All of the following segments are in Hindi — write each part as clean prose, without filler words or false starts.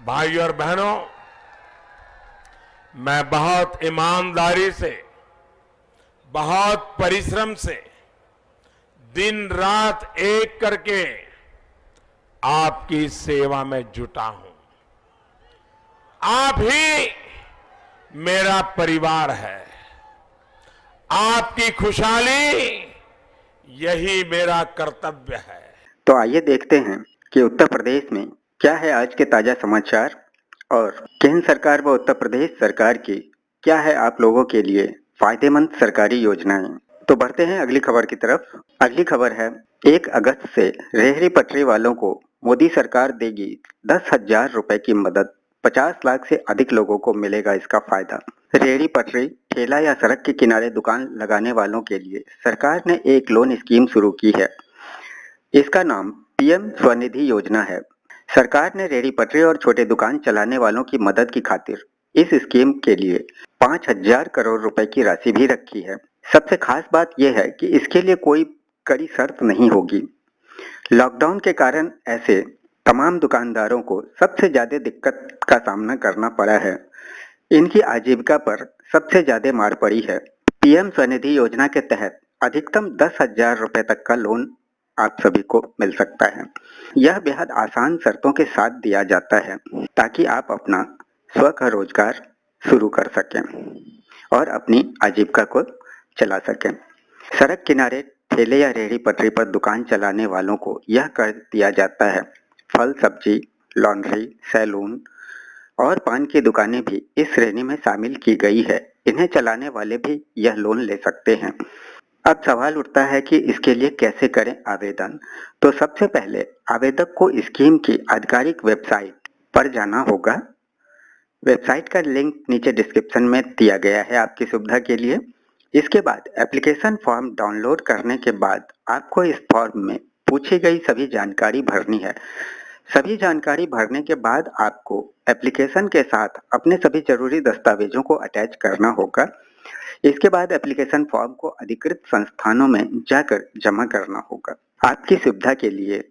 भाइयों और बहनों, मैं बहुत ईमानदारी से, बहुत परिश्रम से दिन रात एक करके आपकी सेवा में जुटा हूं। आप ही मेरा परिवार है। आपकी खुशहाली यही मेरा कर्तव्य है। तो आइए देखते हैं कि उत्तर प्रदेश में क्या है आज के ताजा समाचार और केंद्र सरकार व उत्तर प्रदेश सरकार की क्या है आप लोगों के लिए फायदेमंद सरकारी योजनाएं। तो बढ़ते हैं अगली खबर की तरफ। अगली खबर है 1 अगस्त से रेहड़ी पटरी वालों को मोदी सरकार देगी 10,000 रुपए की मदद। 50 लाख से अधिक लोगों को मिलेगा इसका फायदा। रेहड़ी पटरी, ठेला या सड़क के किनारे दुकान लगाने वालों के लिए सरकार ने एक लोन स्कीम शुरू की है। इसका नाम पीएम स्वनिधि योजना है। सरकार ने रेहड़ी पटरी और छोटे दुकान चलाने वालों की मदद की खातिर इस स्कीम के लिए 5,000 करोड़ रुपए की राशि भी रखी है। सबसे खास बात यह है कि इसके लिए कोई कड़ी शर्त नहीं होगी। लॉकडाउन के कारण ऐसे तमाम दुकानदारों को सबसे ज्यादा दिक्कत का सामना करना पड़ा है। इनकी आजीविका पर सबसे ज्यादा मार पड़ी है। पीएम स्वनिधि योजना के तहत अधिकतम 10,000 रुपए तक का लोन आप सभी को मिल सकता है। यह बेहद आसान शर्तों के साथ दिया जाता है ताकि आप अपना स्व का रोजगार शुरू कर सकें और अपनी आजीविका को चला सकें। सड़क किनारे ठेले या रेहड़ी पटरी पर दुकान चलाने वालों को यह कर दिया जाता है। फल सब्जी, लॉन्ड्री, सैलून और पान की दुकानें भी इस श्रेणी में शामिल की गई है। इन्हें चलाने वाले भी यह लोन ले सकते हैं। अब सवाल उठता है कि इसके लिए कैसे करें आवेदन। तो सबसे पहले आवेदक को स्कीम की आधिकारिक वेबसाइट पर जाना होगा। वेबसाइट का लिंक नीचे डिस्क्रिप्शन में दिया गया है आपकी सुविधा के लिए। इसके बाद एप्लीकेशन फॉर्म डाउनलोड करने के बाद आपको इस फॉर्म में पूछी गई सभी जानकारी भरनी है। सभी जानकारी भरने के बाद आपको एप्लीकेशन के साथ अपने सभी जरूरी दस्तावेजों को अटैच करना होगा। इसके बाद एप्लीकेशन फॉर्म को अधिकृत संस्थानों में जाकर जमा करना होगा। आपकी सुविधा के लिए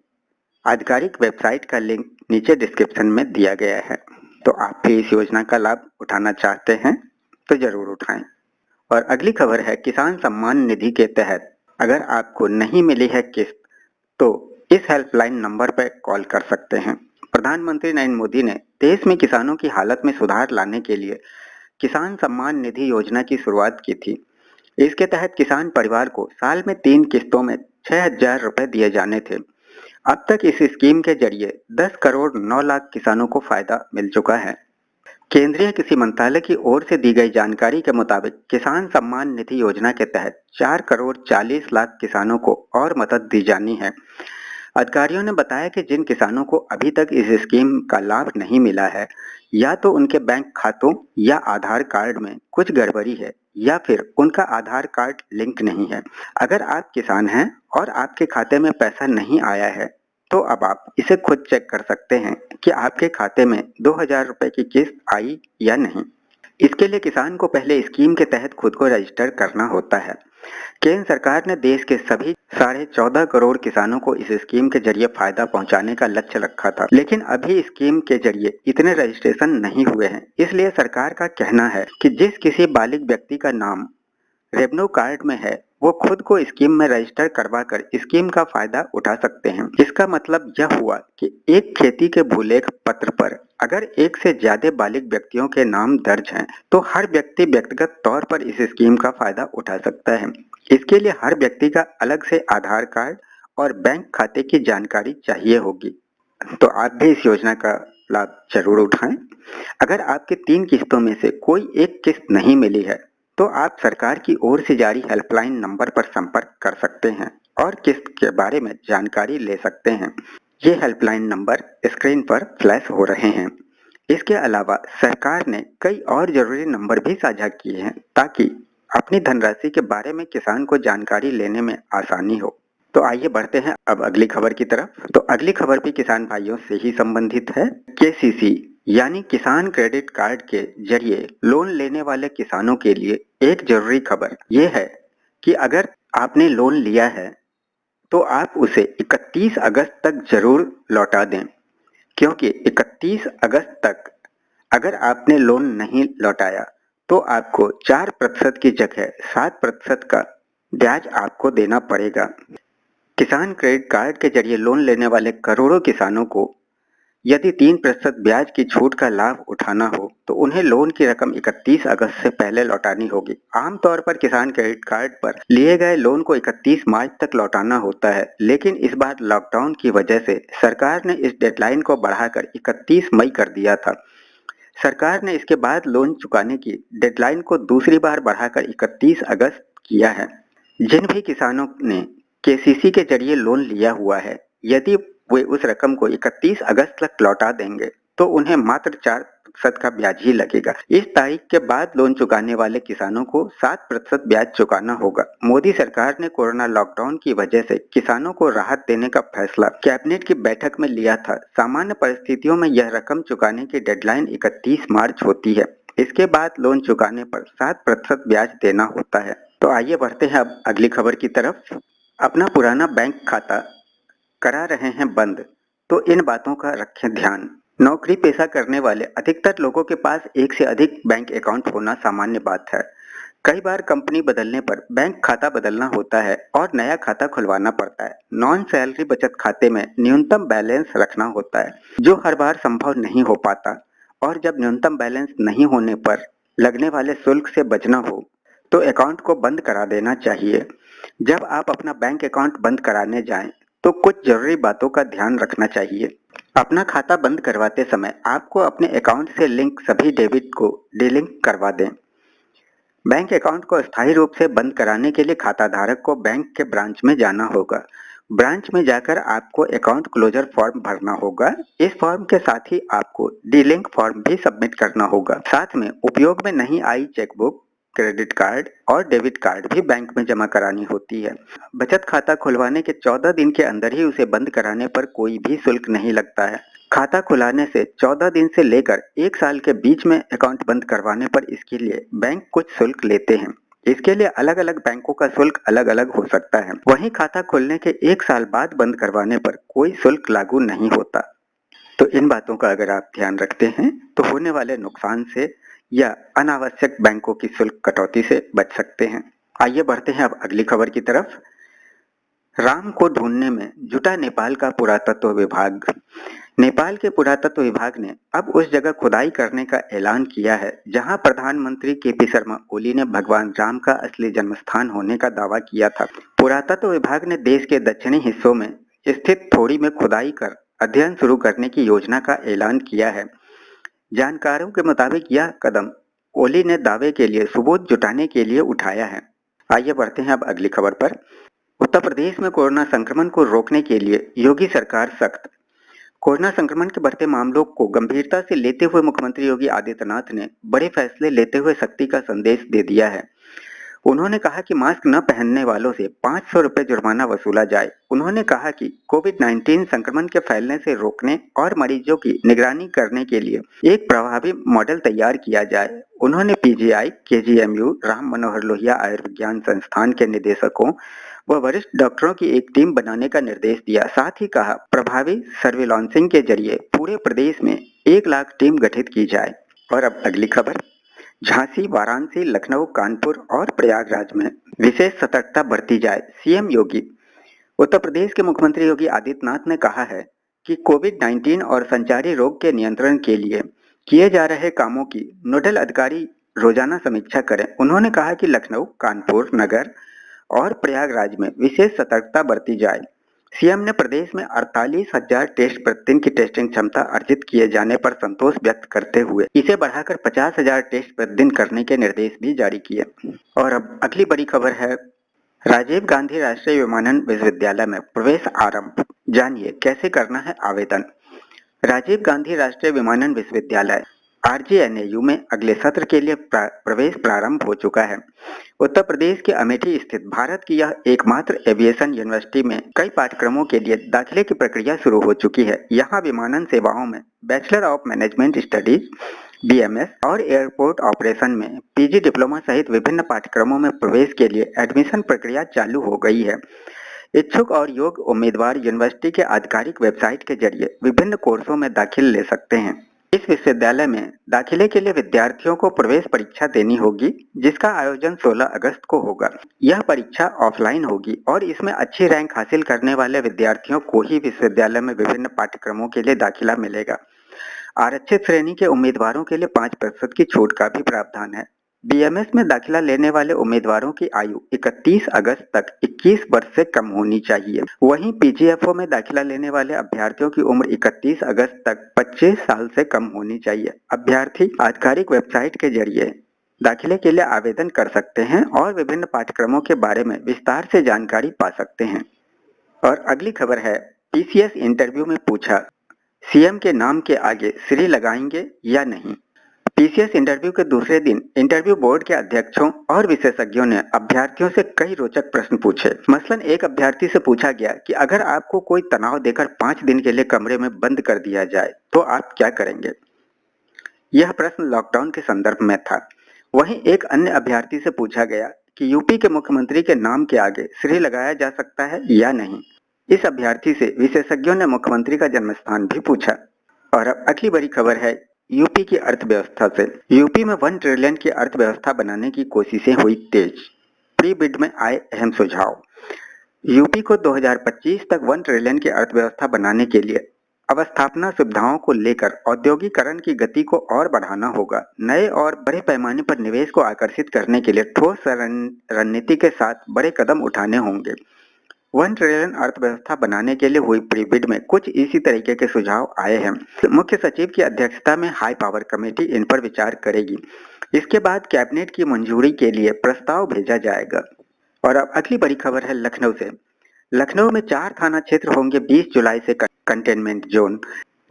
आधिकारिक वेबसाइट का लिंक नीचे डिस्क्रिप्शन में दिया गया है। तो आप भी इस योजना का लाभ उठाना चाहते हैं तो जरूर उठाएं। और अगली खबर है किसान सम्मान निधि के तहत अगर आपको नहीं मिली है किस्त तो इस हेल्पलाइन नंबर पर कॉल कर सकते हैं। प्रधानमंत्री नरेंद्र मोदी ने देश में किसानों की हालत में सुधार लाने के लिए किसान सम्मान निधि योजना की शुरुआत की थी। इसके तहत किसान परिवार को साल में 3 किस्तों में 6,000 रुपए दिए जाने थे। अब तक इस स्कीम के जरिए 10 करोड़ 9 लाख किसानों को फायदा मिल चुका है। केंद्रीय कृषि मंत्रालय की ओर से दी गई जानकारी के मुताबिक किसान सम्मान निधि योजना के तहत 4 करोड़ 40 लाख किसानों को और मदद दी जानी है। अधिकारियों ने बताया कि जिन किसानों को अभी तक इस स्कीम का लाभ नहीं मिला है या तो उनके बैंक खातों या आधार कार्ड में कुछ गड़बड़ी है या फिर उनका आधार कार्ड लिंक नहीं है। अगर आप किसान हैं और आपके खाते में पैसा नहीं आया है तो अब आप इसे खुद चेक कर सकते हैं कि आपके खाते में 2,000 रुपए की किस्त आई या नहीं। इसके लिए किसान को पहले स्कीम के तहत खुद को रजिस्टर करना होता है। केंद्र सरकार ने देश के सभी 14.5 करोड़ किसानों को इस स्कीम के जरिए फायदा पहुंचाने का लक्ष्य रखा था, लेकिन अभी स्कीम के जरिए इतने रजिस्ट्रेशन नहीं हुए हैं। इसलिए सरकार का कहना है कि जिस किसी बालिग व्यक्ति का नाम रेवेन्यू कार्ड में है वो खुद को स्कीम में रजिस्टर करवाकर स्कीम का फायदा उठा सकते हैं। इसका मतलब यह हुआ कि एक खेती के भूलेख पत्र पर अगर एक से ज्यादा बालिग व्यक्तियों के नाम दर्ज हैं तो हर व्यक्ति व्यक्तिगत तौर पर इस स्कीम का फायदा उठा सकता है। इसके लिए हर व्यक्ति का अलग से आधार कार्ड और बैंक खाते की जानकारी चाहिए होगी। तो आप भी इस योजना का लाभ जरूर उठाएं। अगर आपकी 3 किस्तों में से कोई एक किस्त नहीं मिली है तो आप सरकार की ओर से जारी हेल्पलाइन नंबर पर संपर्क कर सकते हैं और किस्त के बारे में जानकारी ले सकते हैं। ये हेल्पलाइन नंबर स्क्रीन पर फ्लैश हो रहे हैं। इसके अलावा सरकार ने कई और जरूरी नंबर भी साझा किए हैं ताकि अपनी धनराशि के बारे में किसान को जानकारी लेने में आसानी हो। तो आइए बढ़ते हैं अब अगली खबर की तरफ। तो अगली खबर भी किसान भाइयों से ही संबंधित है। केसीसी यानी किसान क्रेडिट कार्ड के जरिए लोन लेने वाले किसानों के लिए एक जरूरी खबर यह है कि अगर आपने लोन लिया है तो आप उसे 31 अगस्त तक जरूर लौटा दें। क्योंकि 31 अगस्त तक अगर आपने लोन नहीं लौटाया तो आपको 4% की जगह 7% का ब्याज आपको देना पड़ेगा। किसान क्रेडिट कार्ड के जरिए लोन लेने वाले करोड़ों किसानों को यदि 3% ब्याज की छूट का लाभ उठाना हो तो उन्हें लोन की रकम 31 अगस्त से पहले लौटानी होगी। आमतौर पर किसान क्रेडिट कार्ड पर लिए गए लोन को 31 मार्च तक लौटाना होता है, लेकिन इस बार लॉकडाउन की वजह से सरकार ने इस डेडलाइन को बढ़ाकर 31 मई कर दिया था। सरकार ने इसके बाद लोन चुकाने की डेडलाइन को दूसरी बार बढ़ाकर 31 अगस्त किया है। जिन भी किसानों ने केसीसी के जरिए लोन लिया हुआ है, यदि वे उस रकम को 31 अगस्त तक लौटा देंगे तो उन्हें मात्र 4% का ब्याज ही लगेगा। इस तारीख के बाद लोन चुकाने वाले किसानों को 7% ब्याज चुकाना होगा। मोदी सरकार ने कोरोना लॉकडाउन की वजह से किसानों को राहत देने का फैसला कैबिनेट की बैठक में लिया था। सामान्य परिस्थितियों में यह रकम चुकाने की डेडलाइन 31 मार्च होती है। इसके बाद लोन चुकाने पर 7% ब्याज देना होता है। तो आइए बढ़ते हैं अब अगली खबर की तरफ। अपना पुराना बैंक खाता करा रहे हैं बंद तो इन बातों का रखें ध्यान। नौकरी पेशा करने वाले अधिकतर लोगों के पास एक से अधिक बैंक अकाउंट होना सामान्य बात है। कई बार कंपनी बदलने पर बैंक खाता बदलना होता है और नया खाता खुलवाना पड़ता है। नॉन सैलरी बचत खाते में न्यूनतम बैलेंस रखना होता है, जो हर बार संभव नहीं हो पाता, और जब न्यूनतम बैलेंस नहीं होने पर लगने वाले शुल्क से बचना हो तो अकाउंट को बंद करा देना चाहिए। जब आप अपना बैंक अकाउंट बंद कराने जाएं तो कुछ जरूरी बातों का ध्यान रखना चाहिए। अपना खाता बंद करवाते समय आपको अपने अकाउंट से लिंक सभी डेबिट को डीलिंक करवा दें। बैंक अकाउंट को अस्थायी रूप से बंद कराने के लिए खाता धारक को बैंक के ब्रांच में जाना होगा। ब्रांच में जाकर आपको अकाउंट क्लोजर फॉर्म भरना होगा। इस फॉर्म के साथ ही आपको डीलिंक फॉर्म भी सबमिट करना होगा। साथ में उपयोग में नहीं आई चेकबुक, क्रेडिट कार्ड और डेबिट कार्ड भी बैंक में जमा करानी होती है। बचत खाता खुलवाने के 14 दिन के अंदर ही उसे बंद कराने पर कोई भी शुल्क नहीं लगता है। खाता खुलाने से 14 दिन से लेकर 1 साल के बीच में अकाउंट बंद करवाने पर इसके लिए बैंक कुछ शुल्क लेते हैं। इसके लिए अलग अलग बैंकों का शुल्क अलग अलग हो सकता है। वहीं खाता खोलने के 1 साल बाद बंद करवाने पर कोई शुल्क लागू नहीं होता। तो इन बातों का अगर आप ध्यान रखते हैं तो होने वाले नुकसान से या अनावश्यक बैंकों की शुल्क कटौती से बच सकते हैं। आइए बढ़ते हैं अब अगली खबर की तरफ। राम को ढूंढने में जुटा नेपाल का पुरातत्व विभाग। नेपाल के पुरातत्व विभाग ने अब उस जगह खुदाई करने का ऐलान किया है जहां प्रधानमंत्री केपी शर्मा ओली ने भगवान राम का असली जन्मस्थान होने का दावा किया था। पुरातत्व विभाग ने देश के दक्षिणी हिस्सों में स्थित थोड़ी में खुदाई कर अध्ययन शुरू करने की योजना का ऐलान किया है। जानकारों के मुताबिक यह कदम ओली ने दावे के लिए सबूत जुटाने के लिए उठाया है। आइए बढ़ते हैं अब अगली खबर पर। उत्तर प्रदेश में कोरोना संक्रमण को रोकने के लिए योगी सरकार सख्त। कोरोना संक्रमण के बढ़ते मामलों को गंभीरता से लेते हुए मुख्यमंत्री योगी आदित्यनाथ ने बड़े फैसले लेते हुए सख्ती का संदेश दे दिया है। उन्होंने कहा कि मास्क न पहनने वालों से 500 रुपये जुर्माना वसूला जाए। उन्होंने कहा कि कोविड-19 संक्रमण के फैलने से रोकने और मरीजों की निगरानी करने के लिए एक प्रभावी मॉडल तैयार किया जाए। उन्होंने पीजीआई, केजीएमयू, राम मनोहर लोहिया आयुर्विज्ञान संस्थान के निदेशकों व वरिष्ठ डॉक्टरों की एक टीम बनाने का निर्देश दिया। साथ ही कहा प्रभावी सर्विलांसिंग के जरिए पूरे प्रदेश में 1 लाख टीम गठित की जाए। और अब अगली खबर। झांसी, वाराणसी, लखनऊ, कानपुर और प्रयागराज में विशेष सतर्कता बरती जाए, सीएम योगी। उत्तर प्रदेश के मुख्यमंत्री योगी आदित्यनाथ ने कहा है कि कोविड-19 और संचारी रोग के नियंत्रण के लिए किए जा रहे कामों की नोडल अधिकारी रोजाना समीक्षा करें। उन्होंने कहा कि लखनऊ, कानपुर नगर और प्रयागराज में विशेष सतर्कता बरती जाए। सीएम ने प्रदेश में 48,000 टेस्ट प्रतिदिन की टेस्टिंग क्षमता अर्जित किए जाने पर संतोष व्यक्त करते हुए इसे बढ़ाकर 50,000 टेस्ट प्रतिदिन करने के निर्देश भी जारी किए। और अब अगली बड़ी खबर है। राजीव गांधी राष्ट्रीय विमानन विश्वविद्यालय में प्रवेश आरंभ। जानिए कैसे करना है आवेदन। राजीव गांधी राष्ट्रीय विमानन विश्वविद्यालय RGNAU में अगले सत्र के लिए प्रवेश प्रारंभ हो चुका है। उत्तर प्रदेश के अमेठी स्थित भारत की यह एकमात्र एविएशन यूनिवर्सिटी में कई पाठ्यक्रमों के लिए दाखिले की प्रक्रिया शुरू हो चुकी है। यहाँ विमानन सेवाओं में bachelor of management studies BMS और एयरपोर्ट ऑपरेशन में PG डिप्लोमा सहित विभिन्न पाठ्यक्रमों में प्रवेश के लिए एडमिशन प्रक्रिया चालू हो गई है। इच्छुक और योग्य उम्मीदवार यूनिवर्सिटी के आधिकारिक वेबसाइट के जरिए विभिन्न कोर्सों में दाखिला ले सकते हैं। इस विश्वविद्यालय में दाखिले के लिए विद्यार्थियों को प्रवेश परीक्षा देनी होगी, जिसका आयोजन 16 अगस्त को होगा। यह परीक्षा ऑफलाइन होगी और इसमें अच्छी रैंक हासिल करने वाले विद्यार्थियों को ही विश्वविद्यालय में विभिन्न पाठ्यक्रमों के लिए दाखिला मिलेगा। आरक्षित श्रेणी के उम्मीदवारों के लिए 5% की छूट का भी प्रावधान है। बीएमएस में दाखिला लेने वाले उम्मीदवारों की आयु 31 अगस्त तक 21 वर्ष से कम होनी चाहिए। वहीं पीजीएफओ में दाखिला लेने वाले अभ्यर्थियों की उम्र 31 अगस्त तक 25 साल से कम होनी चाहिए। अभ्यर्थी आधिकारिक वेबसाइट के जरिए दाखिले के लिए आवेदन कर सकते हैं और विभिन्न पाठ्यक्रमों के बारे में विस्तार से जानकारी पा सकते हैं। और अगली खबर है, पीसीएस इंटरव्यू में पूछा, सीएम के नाम के आगे श्री लगाएंगे या नहीं। पीसीएस इंटरव्यू के दूसरे दिन इंटरव्यू बोर्ड के अध्यक्षों और विशेषज्ञों ने अभ्यर्थियों से कई रोचक प्रश्न पूछे। मसलन एक अभ्यर्थी से पूछा गया कि अगर आपको कोई तनाव देकर 5 दिन के लिए कमरे में बंद कर दिया जाए तो आप क्या करेंगे। यह प्रश्न लॉकडाउन के संदर्भ में था। वहीं एक अन्य अभ्यर्थी से पूछा गया कि यूपी के मुख्यमंत्री के नाम के आगे श्री लगाया जा सकता है या नहीं। इस अभ्यर्थी से विशेषज्ञों ने मुख्यमंत्री का जन्मस्थान भी पूछा। और अब अगली बड़ी खबर है, यूपी की अर्थव्यवस्था से। यूपी में 1 ट्रिलियन की अर्थव्यवस्था बनाने की कोशिशें हुई तेज। प्री बिड में आए अहम सुझाव। यूपी को 2025 तक 1 ट्रिलियन की अर्थव्यवस्था बनाने के लिए अवस्थापना सुविधाओं को लेकर औद्योगिकरण की गति को और बढ़ाना होगा। नए और बड़े पैमाने पर निवेश को आकर्षित करने के लिए ठोस रणनीति के साथ बड़े कदम उठाने होंगे। 1 ट्रिलियन अर्थव्यवस्था बनाने के लिए हुई प्री बिड में कुछ इसी तरीके के सुझाव आए हैं। मुख्य सचिव की अध्यक्षता में हाई पावर कमेटी इन पर विचार करेगी। इसके बाद कैबिनेट की मंजूरी के लिए प्रस्ताव भेजा जाएगा। और अब अगली बड़ी खबर है लखनऊ से। लखनऊ में 4 थाना क्षेत्र होंगे 20 जुलाई से कंटेनमेंट जोन।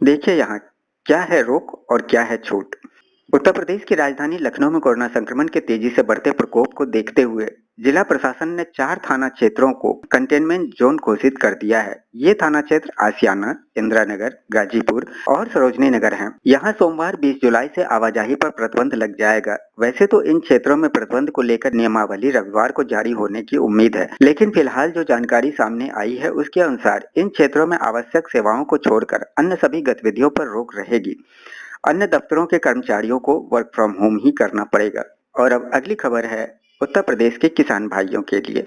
देखिए यहाँ क्या है रोक और क्या है छूट। उत्तर प्रदेश की राजधानी लखनऊ में कोरोना संक्रमण के तेजी से बढ़ते प्रकोप को देखते हुए जिला प्रशासन ने 4 थाना क्षेत्रों को कंटेनमेंट जोन घोषित कर दिया है। ये थाना क्षेत्र आशियाना, इंदिरा नगर, गाजीपुर और सरोजनी नगर हैं। यहाँ सोमवार 20 जुलाई से आवाजाही पर प्रतिबंध लग जाएगा। वैसे तो इन क्षेत्रों में प्रतिबंध को लेकर नियमावली रविवार को जारी होने की उम्मीद है, लेकिन फिलहाल जो जानकारी सामने आई है उसके अनुसार इन क्षेत्रों में आवश्यक सेवाओं को छोड़कर अन्य सभी गतिविधियों पर रोक रहेगी। अन्य दफ्तरों के कर्मचारियों को वर्क फ्रॉम होम ही करना पड़ेगा। और अब अगली खबर है उत्तर प्रदेश के किसान भाइयों के लिए।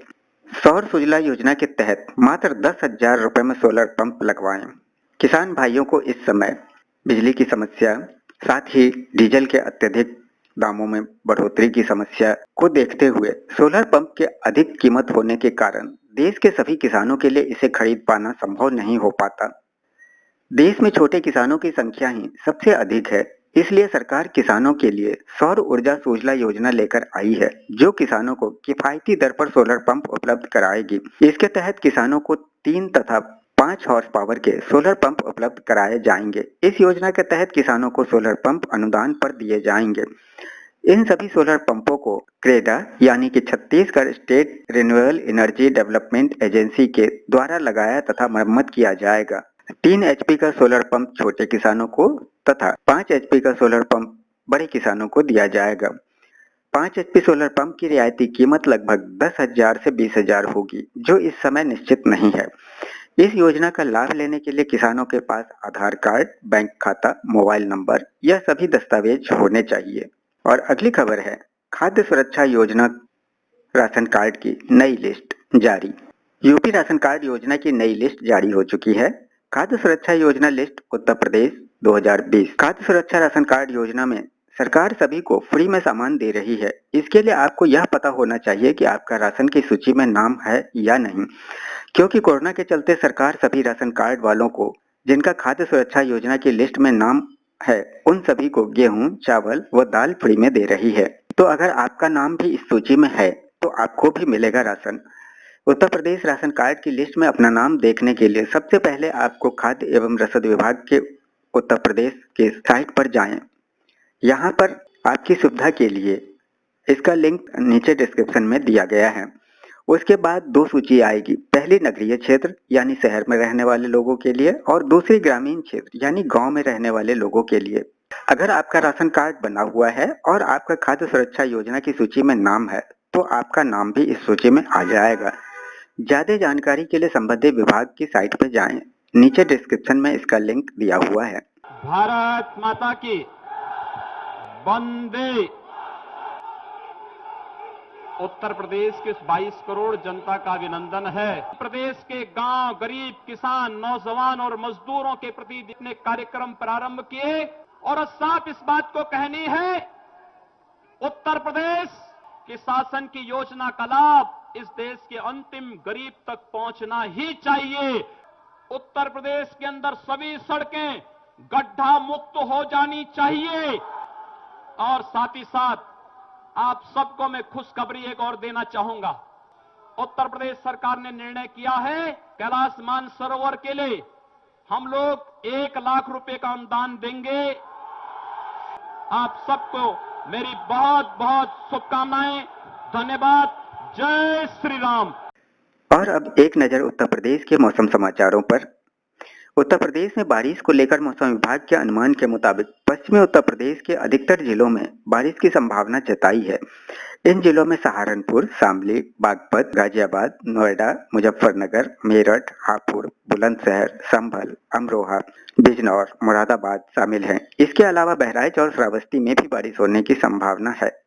सौर सुजला योजना के तहत मात्र 10,000 रुपए में सोलर पंप लगवाएं। किसान भाइयों को इस समय बिजली की समस्या, साथ ही डीजल के अत्यधिक दामों में बढ़ोतरी की समस्या को देखते हुए सोलर पंप के अधिक कीमत होने के कारण देश के सभी किसानों के लिए इसे खरीद पाना संभव नहीं हो पाता। देश में छोटे किसानों की संख्या ही सबसे अधिक है, इसलिए सरकार किसानों के लिए सौर ऊर्जा सुजला योजना लेकर आई है, जो किसानों को किफायती दर पर सोलर पंप उपलब्ध कराएगी। इसके तहत किसानों को 3 तथा 5 हॉर्स पावर के सोलर पंप उपलब्ध कराए जाएंगे। इस योजना के तहत किसानों को सोलर पंप अनुदान पर दिए जाएंगे। इन सभी सोलर पंपों को क्रेडा यानी कि Chhattisgarh state renewable energy development agency के द्वारा लगाया तथा मरम्मत किया जाएगा। 3 एचपी का सोलर पंप छोटे किसानों को तथा 5 एचपी का सोलर पंप बड़े किसानों को दिया जाएगा। 5 एचपी सोलर पंप की रियायती कीमत लगभग 10,000 से 20,000 होगी, जो इस समय निश्चित नहीं है। इस योजना का लाभ लेने के लिए किसानों के पास आधार कार्ड, बैंक खाता, मोबाइल नंबर यह सभी दस्तावेज होने चाहिए। और अगली खबर है खाद्य सुरक्षा योजना राशन कार्ड की नई लिस्ट जारी। यूपी राशन कार्ड योजना की नई लिस्ट जारी हो चुकी है। खाद्य सुरक्षा योजना लिस्ट उत्तर प्रदेश 2020। खाद्य सुरक्षा राशन कार्ड योजना में सरकार सभी को फ्री में सामान दे रही है। इसके लिए आपको यह पता होना चाहिए कि आपका राशन की सूची में नाम है या नहीं, क्योंकि कोरोना के चलते सरकार सभी राशन कार्ड वालों को जिनका खाद्य सुरक्षा योजना की लिस्ट में नाम है उन सभी को गेहूं, चावल व दाल फ्री में दे रही है। तो अगर आपका नाम भी इस सूची में है तो आपको भी मिलेगा ration. Uttar Pradesh ration card की लिस्ट में अपना नाम देखने के लिए सबसे पहले आपको खाद्य एवं रसद विभाग के उत्तर प्रदेश के साइट पर जाएं। यहाँ पर आपकी सुविधा के लिए इसका लिंक नीचे डिस्क्रिप्शन में दिया गया है। उसके बाद 2 सूची आएगी, पहली नगरीय क्षेत्र यानी शहर में रहने वाले लोगों के लिए और दूसरी ग्रामीण क्षेत्र यानी गांव में रहने वाले लोगों के लिए। अगर आपका राशन कार्ड बना हुआ है और आपका खाद्य सुरक्षा योजना की सूची में नाम है तो आपका नाम भी इस सूची में आ जाएगा। ज्यादा जानकारी के लिए संबंधित विभाग की साइट पर जाएं। नीचे डिस्क्रिप्शन में इसका लिंक दिया हुआ है। भारत माता की वंदे। उत्तर प्रदेश के 22 करोड़ जनता का अभिनंदन है। प्रदेश के गांव, गरीब, किसान, नौजवान और मजदूरों के प्रति जितने कार्यक्रम प्रारंभ किए और साफ इस बात को कहनी है, उत्तर प्रदेश के शासन की योजना का लाभ इस देश के अंतिम गरीब तक पहुंचना ही चाहिए। उत्तर प्रदेश के अंदर सभी सड़कें गड्ढा मुक्त हो जानी चाहिए। और साथ ही साथ आप सबको मैं खुशखबरी एक और देना चाहूंगा। उत्तर प्रदेश सरकार ने निर्णय किया है, कैलाश मानसरोवर के लिए हम लोग 1 लाख रुपए का अनुदान देंगे। आप सबको मेरी बहुत बहुत शुभकामनाएं। धन्यवाद। जय श्री राम। और अब एक नजर उत्तर प्रदेश के मौसम समाचारों पर। उत्तर प्रदेश में बारिश को लेकर मौसम विभाग के अनुमान के मुताबिक पश्चिमी उत्तर प्रदेश के अधिकतर जिलों में बारिश की संभावना जताई है। इन जिलों में सहारनपुर, शामली, बागपत, गाजियाबाद, नोएडा, मुजफ्फरनगर, मेरठ, हापुड़, बुलंदशहर, संभल, अमरोहा, बिजनौर, मुरादाबाद शामिल हैं। इसके अलावा बहराइच और श्रावस्ती में भी बारिश होने की संभावना है।